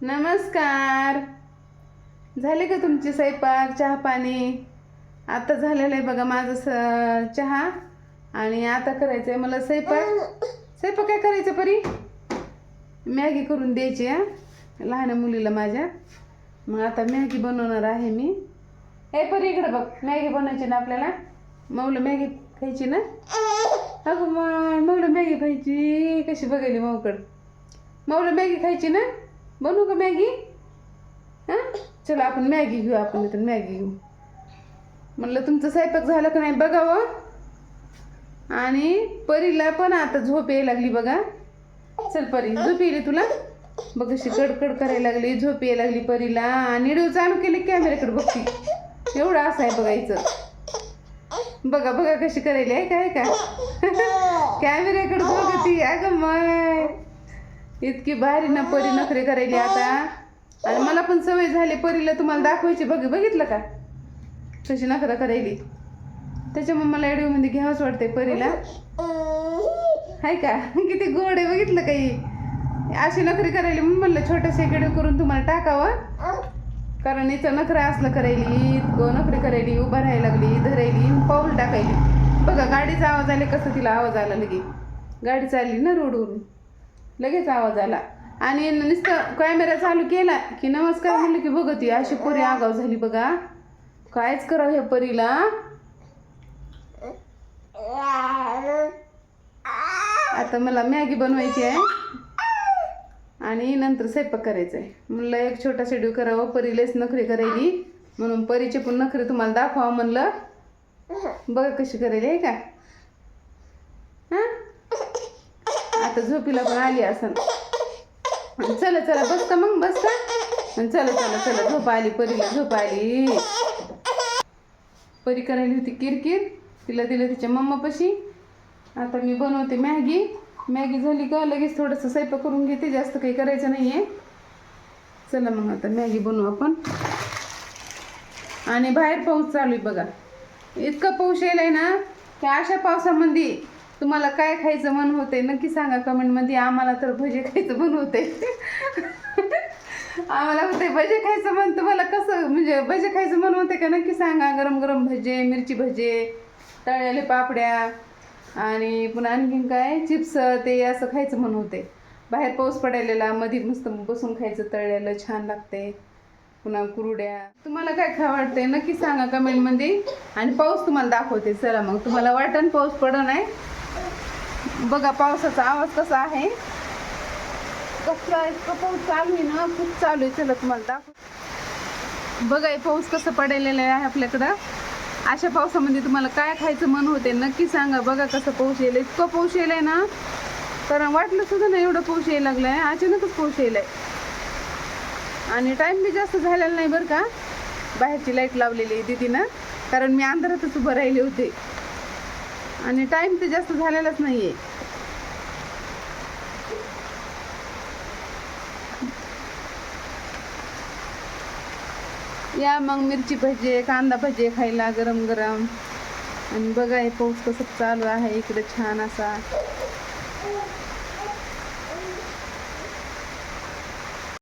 नमस्कार. झाले का तुमचे स्वयंपाक चहा पाणी? आता झालेलं आहे बघा माझं चहा. आणि आता करायचं आहे मला स्वयंपाक. स्वयंपाक काय करायचं परी? मॅगी करून द्यायची आहे लहान मुलीला माझ्या. मग आता मॅगी बनवणार आहे मी. हे परी इकडे बघ, मॅगी बनवायची ना आपल्याला. मऊला मॅगी खायची ना? अगं मऊला मॅगी खायची. कशी बघायली मऊकड. मऊला मॅगी खायची ना? बनवू का मॅगी? हां चला आपण मॅगी घेऊ. आपण इथं मॅगी घेऊ. म्हणलं तुमचं स्वयंपाक झालं का नाही बघावं. आणि परीला पण आता झोप यायला लागली बघा. चल परी, झोप येईल तुला? बघ कशी कडकड करायला लागली, झोप यायला लागली परीला. आणि व्हिडिओ चालू केली कॅमेऱ्याकडे बघती. एवढं असं आहे बघायचं. बघा बघा कशी करायली आहे काय का. कॅमेऱ्याकडे बघती. अगं माय इतकी भारी ना परी नखरे करायली आता. आणि मला पण सवय झाली परीला तुम्हाला दाखवायची. बघितलं का कशी नखरा करायली. त्याच्यामुळे मला व्हिडिओमध्ये घ्यावंच वाटतंय परीला. हाय का किती गोड आहे बघितलं काही. अशी नखरी करायली म्हणून म्हणलं छोटंसं व्हिडिओ करून तुम्हाला टाकावं. कारण इथं नखरा असलं करायली, इतकं नखरी करायली. उभं राहायला लागली, धरायली, पाऊल टाकायली. बघा गाडीचा आवाज आले कसं तिला आवाज आला लगे. गाडी चालली ना रोडवरून लगेच आवाज आला. आणि नुसतं कॅमेरा चालू केला की नमस्कार म्हणलं की बघती. अशी परी आगाव झाली बघा. कायच करावं ह्या परीला. आता मला मॅगी बनवायची आहे आणि नंतर स्वयंपाक करायचा आहे. म्हणलं एक छोटा व्हिडिओ करावं. परीलेच नखरे करायली म्हणून परीचे पण नखरे तुम्हाला दाखवावं म्हणलं. बघा कशी करायली आहे का. हां आता झोपीला पण आली असं. चला चला बसता मग बसता. चला चला चला झोप आली परीला, झोप आली. परी करायली होती किरकिर. तिला दिलं तिच्या मम्मापाशी. आता मी बनवते मॅगी. मॅगी झाली का लगेच थोडंसं स्वयंपाक करून घेते. जास्त काही करायचं नाही आहे. चला मग आता मॅगी बनवू आपण. आणि बाहेर पाऊस चालू आहे बघा. इतका पाऊस यायलाय ना की अशा पावसामध्ये तुम्हाला काय खायचं मन होते नक्की सांगा कमेंटमध्ये. आम्हाला तर भजे खायचं मन होते. आम्हाला होते भजे खायचं मन. तुम्हाला कसं म्हणजे भजे खायचं मन होते का नक्की सांगा. गरम गरम भजे, मिरची भजे, तळलेले पापड्या आणि पुन्हा आणखीन काय चिप्स ते असं खायचं मन होते. बाहेर पाऊस पडायलेला मध्ये मस्त बसून खायचं तळलेलं छान लागते. पुन्हा कुरड्या. तुम्हाला काय खावं वाटतंय नक्की सांगा कमेंटमध्ये. आणि पाऊस तुम्हाला दाखवते. चला मग तुम्हाला वाटण पाऊस पडत नाही. बघा पावसाचा आवाज कसा आहे. कसला इतकं पाऊस चालू आहे ना, खूप चालू आहे. चला तुम्हाला दाखव. बघा हे पाऊस कसं पडलेलं आहे आपल्याकडं. अशा पावसामध्ये तुम्हाला काय खायचं मन होते नक्की सांगा. बघा कसं पाऊस येईल. इतकं पाऊस येईल ना कारण वाटलं सुद्धा नाही एवढं पाऊस यायला लागलाय. अचानकच पाऊस येईल. आणि टाईम बी जास्त झालेला नाही बरं का. बाहेरची लाईट लावलेली आहे दीदीनं. कारण मी अंधारातच उभं राहिले होते. आणि टाईम तर जास्त झालेलाच नाही आहे. या मग मिरची भजे, कांदा भजे खायला गरम गरम. आणि बघा हे पाऊस कसं चालू आहे इकडे छान असा.